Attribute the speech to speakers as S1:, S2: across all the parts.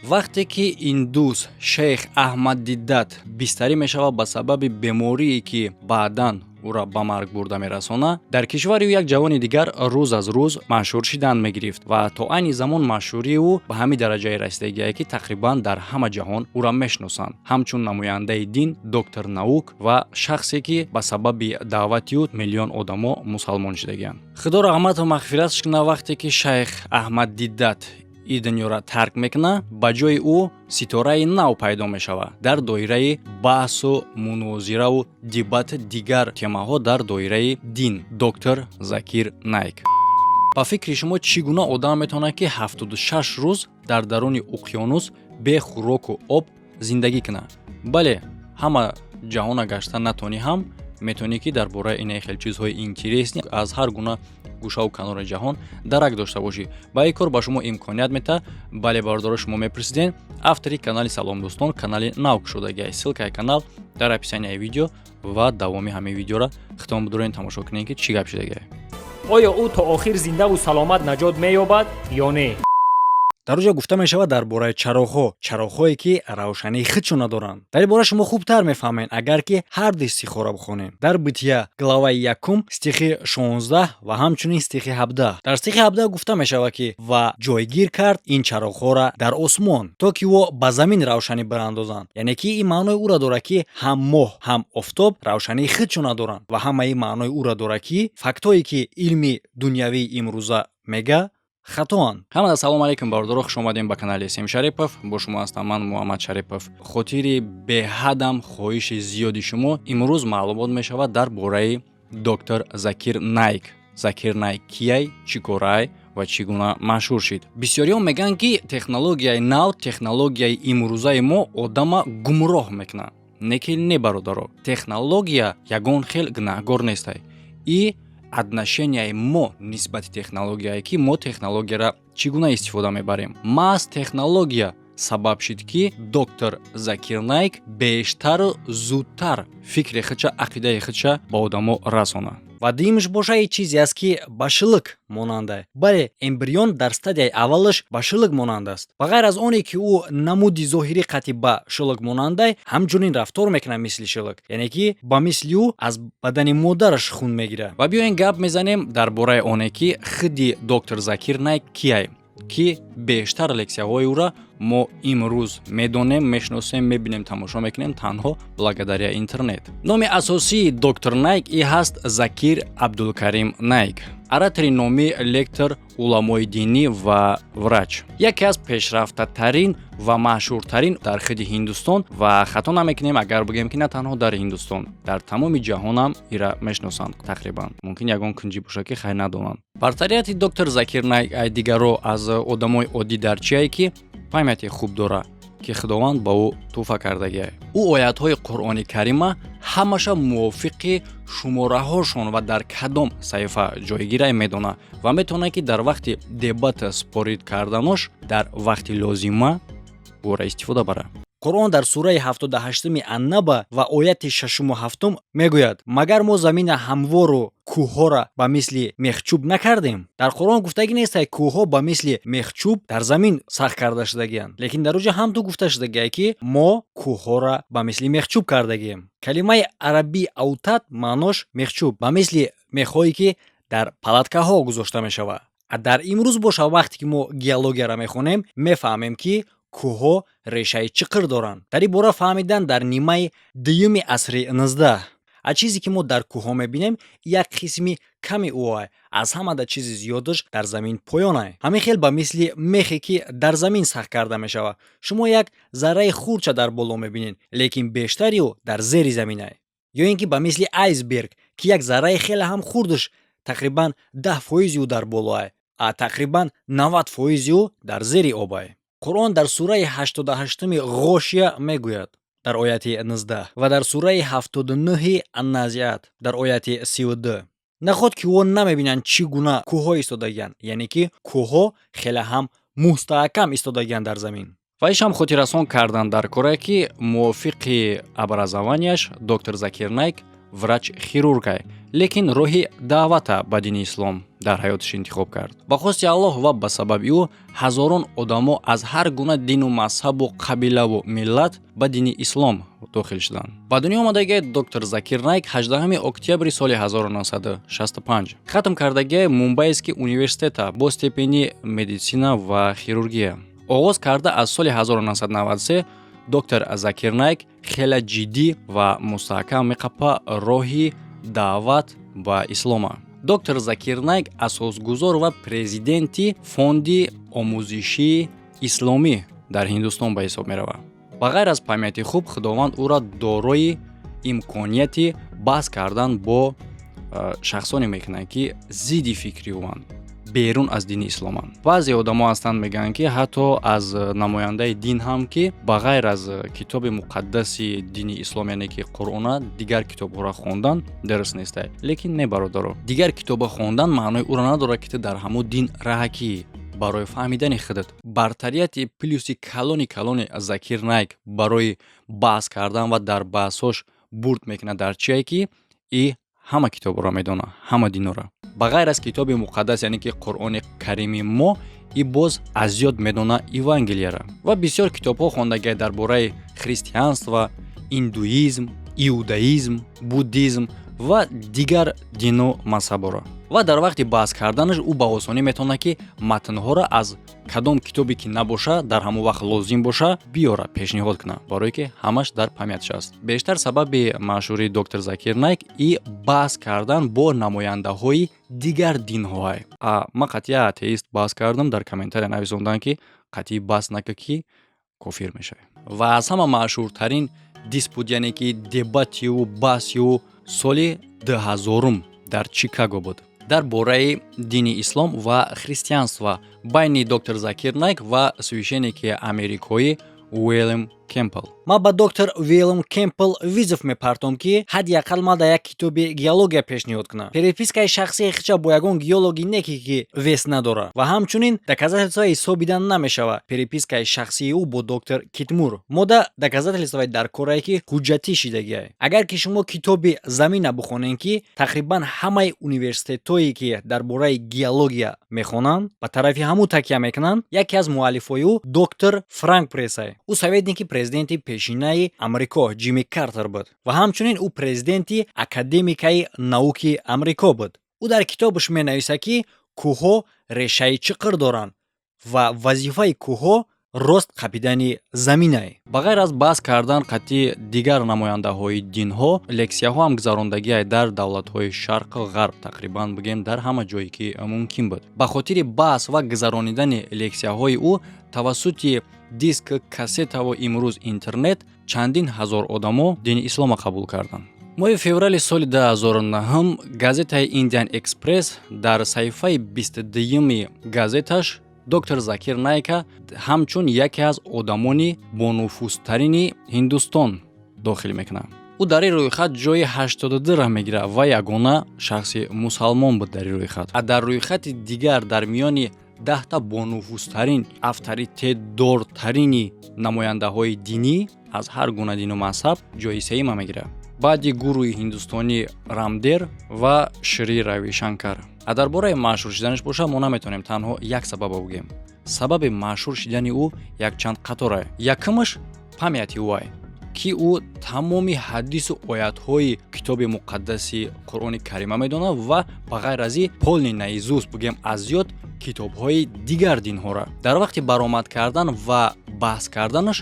S1: вақте ки ин дӯст шейх Аҳмаддиддат бистарӣ мешавад ба сабаби беморие ки баъдан ӯро ба марг бурда мерасонад, дар кишвари ӯ як ҷавони дигар рӯз аз рӯз машҳур шидан мегирифт ва то айни замон машҳурии ӯ ба ҳамин дараҷае расидагиае ки тақрибан дар ҳама ҷаҳон ӯро мешиносанд ҳамчун намояндаи дин, доктор наук ва шахсе ки ба сабаби даъвати ӯ миллион одамо мусалмон шидагиянд. Худо раҳмату мағфиратш кунад. Вақте ки шейх Аҳмаддиддат ин дунёро тарк мекунад, ба ҷои ӯ ситораи нав пайдо мешавад дар доираи баҳсу мунозираву дебати дигар темаҳо дар доираи дин. Доктор Закир Найк. ба фикри шумо чӣ гуна одам метавонад ки 76 рӯз дар даруни уқёнус бе хӯроку об зиндагӣ кунад? Бале, ҳама ҷаҳона гашта натони ҳам метавонӣ ки дар бораи инаи хел чизҳои интересни аз ҳар гуна гӯшаву канори ҷаҳон дарак дошта бошӣ. Ба ин кор ба шумо имконият мета. Бале, бардори шумо мепурсиден. Автори канали Салом дӯстон, канали нав кушодагиай. Ссилкаи канал дар описанияи видео ва давоми ҳамин видеоро хитом бидорен тамошо кунед ки чӣ гап шидагиай.
S2: оё ӯ то охир зиндаву саломат наҷот меёбад ё не?
S1: дар оҷо гуфта мешавад дар бораи чароғҳое ки равшании худшон надоранд. дар ин бора шумо хубтар мефаҳмед агар ки ҳар ду стихҳоро бихонем. дар Бития главаи 1 стихи 16 ва ҳамчунин стихи 17. дар стихи 17 гуфта мешавад ки ва ҷойгир кард ин чароғҳоро дар осмон, то ки во ба замин равшанӣ барандозанд. яъне ки ин маънои ӯро дорад ки ҳам моҳ ҳам офтоб равшании худшон надоранд ва ҳама ин маънои ӯро дорад ки фактҳое ки илми дунявии имрӯза мега хатоанд. Ҳамада ассалому алайкум бародаро, хуш омадем ба канали Сим Шарипов. Бо шумо ҳастам ман Муҳаммад Шарипов. Хотири беҳадам хоҳиши зиёди шумо имрӯз маълумот мешавад дар бораи доктор Закир Найк. Закир Найк кияй, чӣ корай ва чӣ гуна машҳур шид? Бисёриҳо мегӯянд ки технологияи нав, технологияи имрӯзаи мо одама гумроҳ мекунад. Неки не бародаро. Технология ягон хел гунаҳгор нестай. И отношенияи мо нисбати технологияе ки мо технологияро чӣ гуна истифода мебарем. Маҳз технология сабаб шид ки доктор Закир Найк бештару зудтар фикри худша, ақидаи худша ба одамо расонад. ва дуюмаш боша ин чизе аст ки ба шилик монанда. Бале, эмбрион дар стадияи аввалаш ба шилик монанда аст. Ба ғайр аз оне ки ӯ намуди зоҳирӣ қатъи ба шилик монанда, ҳамчунин рафтор мекунад мисли шилик. Яъне ки ба мисли ӯ аз бадани модараш хун мегирад. Ва биёен гап мезанем дар бораи оне ки худи доктор Закир Найк кияй, ки бештар лексияҳои ӯро мо имрӯз медонем, мешиносем, мебинем, тамошо мекунем танҳо благодаря интернет. Номи асосии доктор Найк и ҳаст Закир Абдулкарим Найк. Оратори номӣ, лектор, уламои динӣ ва врач. Яке аз пешрафтатарин ва маъшҳуртарин дар худи Ҳиндустон ва хато намекунем агар бигӯем ки на танҳо дар Ҳиндустон, дар тамоми ҷаҳонам ира мешиносанд тақрибан. Мумкин ягон кунҷи бошад ки хайр надонанд. Бартарияти доктор Закир Найк ай дигаро аз одамои оддӣ дар чие ки памяти хуб дора ки худованд ба ӯ тӯҳфа кардагиай. ӯ оятҳои Қуръони Карима ҳамаша мувофиқи шумораҳошон ва дар кадом саҳифа ҷойгирай медонад ва метавонад ки дар вақти дебата спорид карданош дар вақти лозима ӯро истифода барад. Қуръон дар сураи 78 Аннаба ва ояти 6-7 мегӯяд: магар мо замина ҳамвору кӯҳҳоро ба мисли мехчӯб накардем? Дар Қуръон гуфтагӣ нестай кӯҳҳо ба мисли мехчӯб дар замин сах карда шудагиянд, лекин дар оҷа ҳамту гуфта шудагия ки мо кӯҳҳоро ба мисли мехчӯб кардагием. Калимаи арабии аутад маънош мехчӯб ба мисли мехҳое ки дар палаткаҳо гузошта мешавад. Дар имрӯз боша вақте ки мо геологияро мехонем, мефаҳмем ки кӯҳҳо решаи чиқир доранд. дар ин бора фаҳмидан дар нимаи дуюми асри 19. А чизе ки мо дар кӯҳҳо мебинем як қисми ками ӯай, аз ҳамада чизи зиёдаш дар замин поёнай. ҳамин хел ба мисли мехе ки дар замин сах карда мешавад. шумо як зарраи хурдша дар боло мебинед, лекин бештари ӯ дар зери заминай. ё ин ки ба мисли айсберг ки як зарраи хеле ҳам хурдаш тақрибан 10% ӯ дар болоай, а тақрибан 90% ӯ дар зери обай. Қуръон дар сураи 88 Ғошия мегӯяд дар ояти 19 ва дар сураи 79 Анназиат дар ояти 32. Наход ки ӯ намебинанд чӣ гуна кӯҳҳо истодагиянд, яъне ки кӯҳҳо хеле ҳам мустаҳкам истодагиянд дар замин. ва ишам хотиррасон кардан дар коре ки мувофиқи образованияш доктор Закир Найк врач хирургай, лекин роҳи даъвата ба дини ислом дар ҳаётиш интихоб кард. ба хости Аллоҳ ва ба сабаби ӯ ҳазорон одамо аз ҳар гуна дину мазҳабу қабилаву миллат ба дини ислом дохил шуданд. Ба дунё омадагии доктор Закир Найк 18 октябри соли 1965 хатм кардагии Мумбайский университета бо степени медицина ва хирургия. оғоз карда аз соли 1993 доктор Закир Найк хеле ҷиддӣ ва мустаҳкам меқапа роҳи даъват ба ислома. доктор Закир Найк асосгузор ва президенти фонди омӯзишии исломӣ дар Ҳиндустон ба ҳисоб меравад. ба ғайр аз памяти хуб, худованд ӯро дорои имконияти баҳс кардан бо шахсоне мекунад ки зидди фикри ӯанд, берун аз дини исломанд. баъзе одамо ҳастанд мегӯянд ки ҳатто аз намояндаи дин ҳам ки ба ғайр аз китоби муқаддаси дини ислом, яъне ки Қуръона, дигар китобҳоро хондан дурст нест. лекин не бародаро, дигар китоба хондан маънои ӯро надорад ки ту дар ҳамон дин раҳакӣ. барои фаҳмидани худат бартарияти плюси калони Закир Найк барои баҳс кардан ва дар баҳсҳош бурд мекунад дар чие ки и ҳама китобро медонад, ҳама динора. ба ғайр аз китоби муқаддас, яъне ки Қуръони карими мо, и боз аз ёд медонад Евангелияро ва бисёр китобҳо хондагӣ дар бораи христианство, индуизм, иудаизм, буддизм ва дигар дину мазҳабҳоро. ва дар вақти баҳс карданаш ӯ ба осонӣ метавонад ки матнҳоро аз кадом китобе ки набоша, дар ҳамон вақт лозим боша, биёра, пешниҳод кунад, барое ки ҳамаш дар памятш аст. бештар сабаби машҳурии доктор Закир Найк и баҳс кардан бо намояндаҳои дигар динҳоай. ман қатъия атеист баҳс кардам, дар комментария нависонданд ки қатъӣ баҳс накунед ки кофир мешавӣ. ва аз ҳама машҳуртарин диспут, яъне ки дебатию баҳсию соли 2000 дар Чикаго буд дар бораи дини ислом ва христианство байни доктор Закир Найк ва священники америкоӣ Уильям Кемпл. ман ба доктор Уильям Кемпл визов мепартом ки ҳадди ақал мада як китоби геология пешниҳод кунад. перепискаи шахсии хича бо ягон геологи неки ки вес надора ва ҳамчунин доказательствои ҳисобидан намешава перепискаи шахсии ӯ бо доктор Китмур. мода доказательствои дар корае ки ҳуҷҷатӣ шидагиай. агар ки шумо китоби замина бихонед ки тақрибан ҳамаи университетҳое ки дар бораи геология мехонанд ба тарафи ҳамун такя мекунанд. яке аз муаллифои ӯ доктор Франк Пресай. ӯ советники президенти пешинаи Амрико Ҷимми Картер буд ва ҳамчунин ӯ президенти академикаи науки Амрико буд. ӯ дар китобаш менависад ки кӯҳҳо решаи чиқр доранд ва вазифаи кӯҳҳо рост қапидани заминае. ба ғайр аз баҳс кардан қатъи дигар намояндаҳои динҳо, лексияҳо ҳам гузарондагиай дар давлатҳои шарқу ғарб, тақрибан бигем дар ҳама ҷое ки мумкин буд. ба хотири баҳс ва гузаронидани лексияҳои ӯ тавассути диск, кассета ва имрӯз интернет чандин ҳазор одамо дини ислома қабул карданд. моҳи феврали соли 2009 газетаи Indian Express дар саҳифаи 22 газеташ доктор Закир Найка ҳамчун яке аз одамони бонуфузтарини Ҳиндустон дохил мекунад. ӯ дар ин рӯйхат ҷои 82 мегирад ва ягона шахси мусалмон буд дар ин рӯйхат. дар рӯйхати дигар дар миёни 10 бонуфузтарин авторитетдортарини намояндаҳои динӣ аз ҳар гуна дину мазҳаб ҷои сеюма мегирад. баъди гурӯи ҳиндустони Рамдер ва Шри Рави Шанкар. дар бораи машҳур шиданаш боша, мо наметавонем танҳо як сабаба бигӯем. сабаби машҳур шидани ӯ якчанд қатора. якумаш памяти ӯай ки ӯ тамоми ҳадису оятҳои китоби муқаддаси Қуръони карима медонад ва ба ғайр аз ин полни наизуст бигӯем аз ёд китобҳои дигар динҳоро. дар вақти баромад кардан ва баҳс карданаш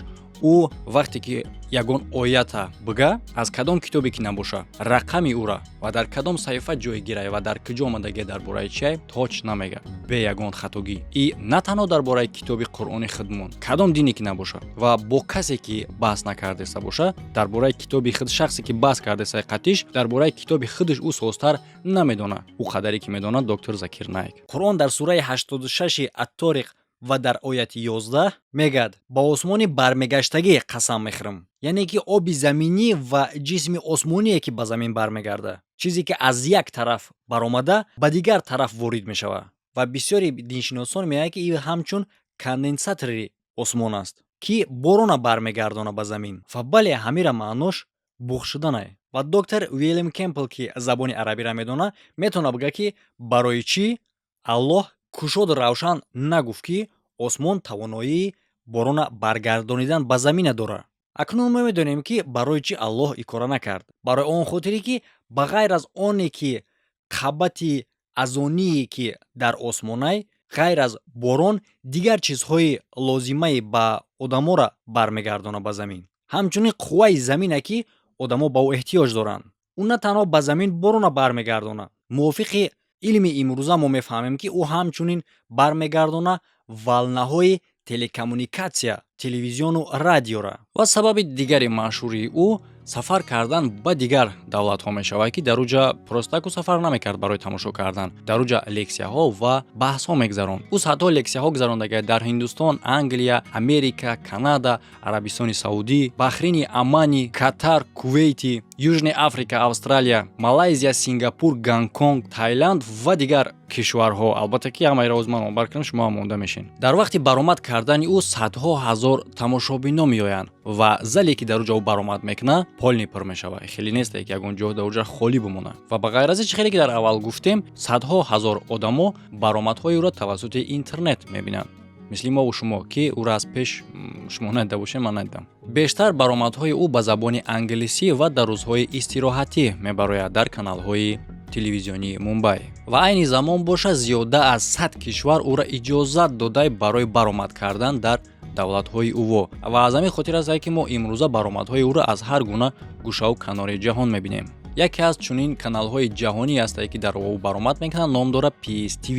S1: ӯ вақте ки ягон оята бига аз кадом китобе ки набоша рақами ӯра ва дар кадом саҳифа ҷойгирай ва дар куҷо омадаги дар бораи чиай точ намега бе ягон хатогӣ. и на танҳо дар бораи китоби Қуръони худмон кадом дине ки набоша ва бо касе ки баҳс накардеса боша дар бораи китоби худ шахсе ки баҳс кардеса қатиш дар бораи китоби худаш ӯ созтар намедонад ӯ қадаре ки медонад доктор Закир Найк. Қуръон дар сураи 86 Ат-Ториқ ва дар ояти 11 мегад ба осмони бармегаштагӣ қасам мехӯрам, яъне ки оби заминӣ ва ҷисми осмоние ки ба замин бармегарда, чизе ки аз як тараф баромада ба дигар тараф ворид мешавад ва бисёри диншиносон мегӯянд ки ин ҳамчун конденсатори осмон аст ки борона бармегардона ба замин. ва бале ҳамира маънош буғшуданае. ва доктор Уильям Кемпл ки забони арабиро медонад метавонад бигӯяд ки барои чӣ аллоҳ кушод равшан нагуфт ки осмон тавоноии борона баргардонидан ба замина дорад. акнун мо медонем ки барои чӣ аллоҳ ин кора накард. Барои он хотире ки ба ғайр аз оне ки қабати азоние ки дар осмонай, ғайр аз борон дигар чизҳои лозимаи ба одамора бармегардонад ба замин. ҳамчунин қувваи замине ки одамо ба ӯ эҳтиёҷ доранд. ӯ на танҳо ба замин борона бармегардонад. мувофиқи илми имрӯза мо мефаҳмем ки ӯ ҳамчунин бармегардонад волнаҳои телекоммуникатсия, телевизиону радиора. ва сабаби дигари машҳури ӯ сафар кардан ба дигар давлатҳо мешавад ки дар уҷа простаку сафар намекард барои тамошо кардан. дар уҷа лексияҳо ва баҳсҳо мегзаронд. ӯ садҳо лексияҳо гузарондаги дар Ҳиндустон, Англия, Америка, Канада, Арабистони Саудӣ, Баҳрини Амани, Катар, Кувейти, Южная Африка, Австралия, Малайзия, Сингапур, Гонконг, Таиланд ва дигар кишварҳо. албатта ки ҳамаеро оз ман онбар кунам, шумо ҳам монда мешин. дар вақти баромад кардани ӯ садҳо ҳазор тамошобино меоянд ва зале ки дар уҷа ӯ баромад мекунад полни пур мешавад. хеле несте ки ягон ҷо дар уҷа холӣ бимонад. ва ба ғайр аз ин хеле ки дар аввал гуфтем, садҳо ҳазор одамо баромадҳои ӯро тавассути интернет мебинанд. мисли мо шумо ки ӯро аз пеш шумо надида бошед, ман надидам. бештар баромадҳои ӯ ба забони англисӣ ва дар рӯзҳои истироҳатӣ мебарояд дар каналҳои телевизионии Мумбай. ва айни замон боша зиёда аз 100 кишвар ӯро иҷозат додай барои баромад кардан дар давлатҳои ӯво. ва аз ҳамин хотир аст ки мо имрӯза баромадҳои ӯро аз ҳар гуна гӯшаву канори ҷаҳон мебинем. яке аз чунин каналҳои ҷаҳонӣ аст ки дар ӯ баромад мекунад, ном дорад PSTV.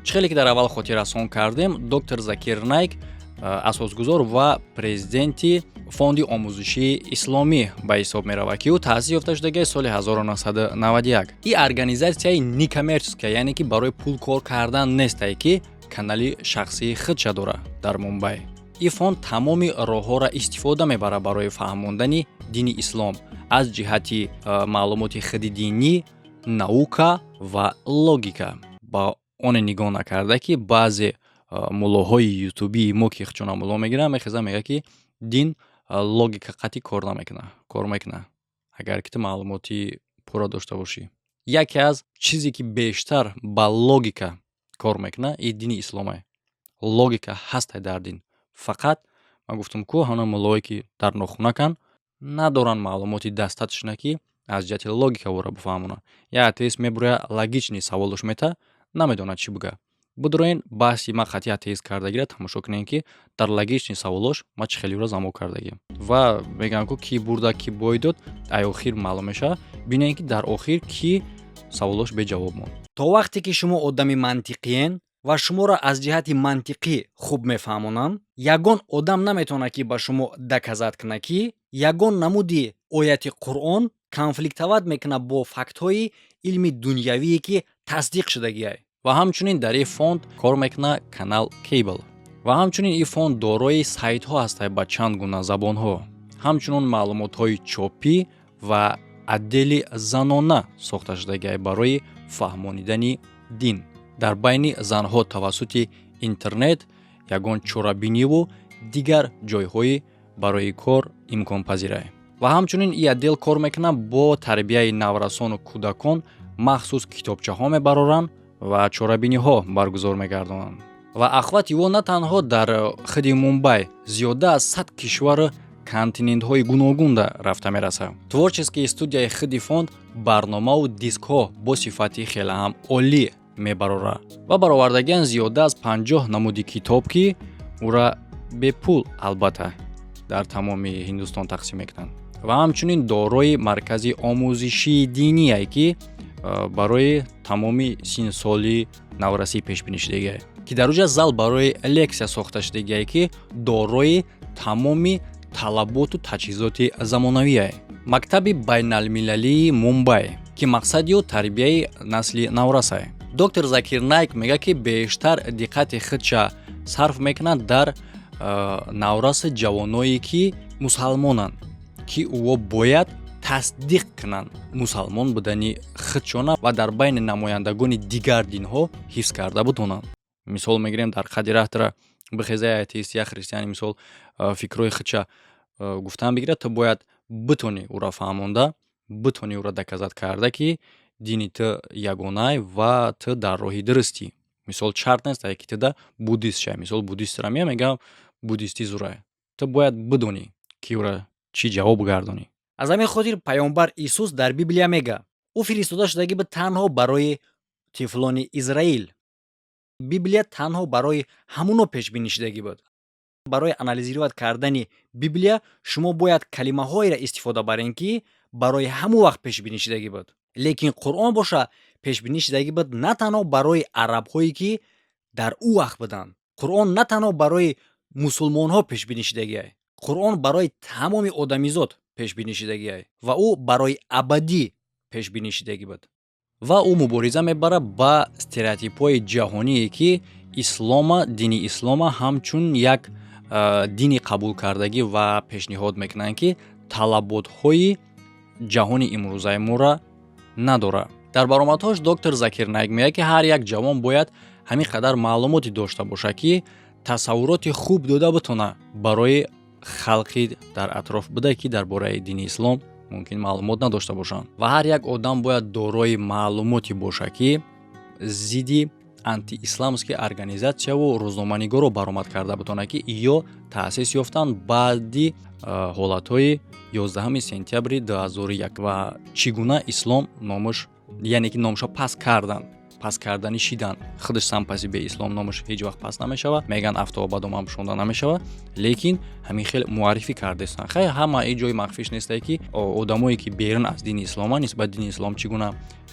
S1: чӣ ки дар аввал хотиррасон кардем, доктор Закир Найк асосгузор ва президенти фонди омӯзишии исломӣ ба ҳисоб меравад ки ӯ таъсис ёфта шудаги соли 1991. ин организатсияи некоммерческая, яъне ки барои пул кор кардан нестай ки канали шахсии худша дорад дар Мумбай. ин фонд тамоми роҳҳоро истифода мебарад барои фаҳмондани дини ислом аз ҷиҳати маълумоти худи динӣ, наука ва логика. ба оне нигоҳ накарда ки баъзе муллоҳои ютубии мо ки худшона мулло мегиранд, мехеза мега ки дин логика қатъи кор намекунад. кор мекунад агар ки ту маълумоти пурра дошта бошӣ. яке аз чизе ки бештар ба логика кор мекунад, ин дини исломе. логика ҳастай дар дин. фақат ман гуфтам ку ҳана муллое ки дар нохунакан надоранд маълумоти дастаташна ки аз ҷиҳати логика ӯро бифаҳмонанд. як атеист мебурад логични саволош мета, намедонад чӣ буга. будроен баҳси ма қатъи атеист кардагира тамошо кунем ки дар логични саволош ма чӣ хеле ӯро замок кардагим. ва мегӯям ку ки бурда ки бой дод, ай охир маълум мешавад. бинем ки дар охир ки саволош беҷавоб монд. то вақте ки шумо одами мантиқиен ва шуморо аз ҷиҳати мантиқӣ хуб мефаҳмонанд, ягон одам наметавонад ки ба шумо доказат кунад ки ягон намуди ояти Қуръон конфликтоват мекунад бо фактҳои илми дунявие ки тасдиқ шудагиай. ва ҳамчунин дар ин фонд кор мекунад канал Кейбл. ва ҳамчунин ин фонд дорои сайтҳо ҳастад ба чанд гуна забонҳо. ҳамчунин маълумотҳои чопӣ ва отдели занона сохта шудагиай барои фаҳмонидани дин. дар байни занҳо тавассути интернет ягон чорабиниву дигар ҷойҳои барои кор имконпазирай. ва ҳамчунин ин отдел кор мекунад бо тарбияи наврасону кӯдакон, махсус китобчаҳо мебароранд ва чорабиниҳо баргузор мегардонанд. ва ахвати ӯ на танҳо дар худи Мумбай, зиёда аз 100 кишвару континентҳои гуногун рафта мерасад. творческие студияи худи фонд барномаву дискҳо бо сифати хеле ҳам олӣ мебарорад ва баровардагиан зиёда аз 50 намуди китоб ки ӯра бепул албатта дар тамоми Ҳиндустон тақсим мекунанд. ва ҳамчунин дорои маркази омӯзишии диние ки барои тамоми синсоли наврасӣ пешбинӣ шудагиай, ки дар уҷа зал барои лексия сохта шудагиай ки дорои тамоми талаботу таҷҳизоти замонавиае. мактаби байналмилалии Мумбай ки мақсади ӯ тарбияи насли наврасае. доктор Закир Найк мега ки бештар диққати худша сарф мекунад дар навраси ҷавоное ки мусалмонанд, ки ӯо бояд тасдиқ кунанд мусалмон будани худшона ва дар байни намояндагони дигар динҳо ҳифз карда будонанд. мисол мегирем дар қади раҳтара бихезаи атеист я христиани мисол фикрҳои худша гуфтан бигира, ту бояд битони ӯро фаҳмонда, битони ӯро доказат карда ки дини ту ягонае ва ту дар роҳи дурустӣ. мисол шарт нест ки ту да буддист шавӣ. Мисол буддистра меям мегам буддистӣ зурай. Ту бояд бидонӣ ки ӯра чӣ ҷавоб гардонӣ. аз ҳамин хотир паёмбар Исус дар Библия мега ӯ фиристода шудагӣ буд танҳо барои тифлони Израил. Библия танҳо барои ҳамуно пешбинӣ шудагӣ буд. барои анализировать кардани Библия шумо бояд калимаҳоеро истифода баред ки барои ҳамон вақт пешбинӣ шудагӣ буд. лекин Қуръон боша пешбинӣ шудагӣ буд на танҳо барои арабҳое ки дар ӯ вақт буданд. Қуръон на танҳо барои мусулмонҳо пешбинӣ шудагӣ ай. Қуръон барои тамоми одамизод пешбинӣ шудагӣ ай ва ӯ барои абадӣ пешбинӣ шудагӣ буд. ва ӯ мубориза мебарад ба стереотипҳои ҷаҳоние ки ислома дини ислома ҳамчун як дини қабул кардагӣ ва пешниҳод мекунанд ки талаботҳои ҷаҳони имрӯзаи моро надорад. дар баромадҳош доктор Закир Наик мегӯяд ки ҳар як ҷавон бояд ҳамин қадар маълумоте дошта бошад ки тасаввуроти хуб дода битона барои халқи дар атроф буда ки дар бораи дини ислом мумкин маълумот надошта бошанд. ва ҳар як одам бояд дорои маълумоте бошад ки зидди антиисламские организацияву рӯзноманигорро баромад карда битонад ки ё таъсис ёфтанд баъди ҳолатҳои 11 сентябри 2001 ва чӣ гуна ислом номаш яъне ки номашо паст карданд. паст кардани шидан. Худаш сам паси бе ислом номаш ҳеҷ вақт паст намешавад. Меган автобадом ҳам шонда намешавад. Лекин ҳамин хел муаррифӣ кардастанд. Хай ҳама ин ҷои махфиш несте ки одамое ки берун аз дини ислома нисбат дини ислом чӣ гуна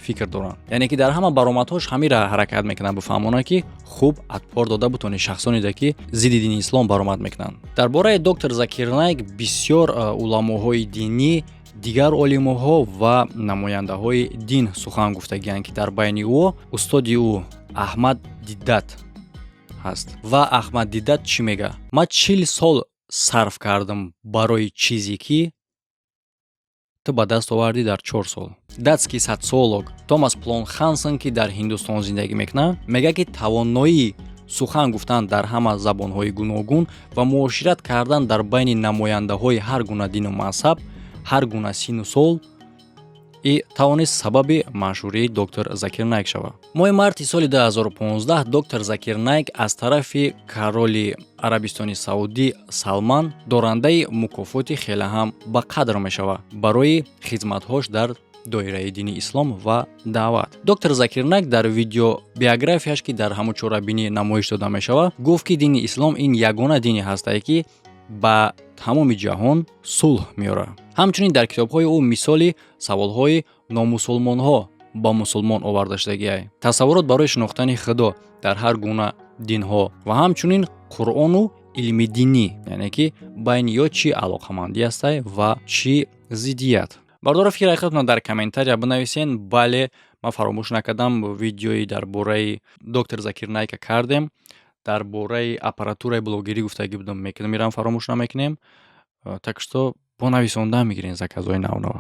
S1: фикр доранд. Яъне ки дар ҳама баромадҳош ҳамира ҳаракат мекунанд бифаҳмонанд ки хуб адпор дода бутони шахсонеда ки зидди дини ислом баромад мекунанд. Дар бораи доктор Закир Наик бисёр уламоҳои динӣ дигар олимоҳо ва намояндаҳои дин сухан гуфтагианд ки дар байни ӯ устоди ӯ Аҳмад Диддат ҳаст. ва Аҳмад Диддат чӣ мега? Ман 40 сол сарф кардам барои чизе ки ту ба даст овардӣ дар 4 сол. Датский социолог Томас Плон Хансен ки дар Ҳиндустон зиндагӣ мекунад, мега ки тавонои сухан гуфтан дар ҳама забонҳои гуногун ва муошират кардан дар байни намояндаҳои ҳар гуна дину мазҳаб ҳар гуна сину сол тавонист сабаби машҳурии доктор Закир Наик шавад. моҳи марти соли 2015 доктор Закир Наик аз тарафи короли Арабистони Саудӣ Салман дорандаи мукофоти хеле ҳам ба қадр мешавад барои хизматҳош дар доираи дини ислом ва даъват. Доктор Закир Наик дар видео биографияш ки дар ҳамун чорабинӣ намоиш дода мешавад гуфт ки дини ислом ин ягона дине ҳастае ки ба тамоми ҷаҳон сулҳ меорад. ҳамчунин дар китобҳои ӯ мисоли саволҳои номусулмонҳо ба мусулмон оварда шудагиай, тасаввурот барои шинохтани Худо дар ҳар гуна динҳо ва ҳамчунин Қуръону илми динӣ, яъне ки байни ё чӣ алоқамандӣ астай ва чӣ зиддият. бардора фикри худтон дар комментария бинависен. бале ман фаромӯш накардам видеои дар бораи доктор Закир Наика кардем. дар бораи аппаратураи блогерӣ гуфтагӣ будам, мекунем, мирам фаромӯш намекунем. Так что бо нависонда мегирем заказҳои нав-нав.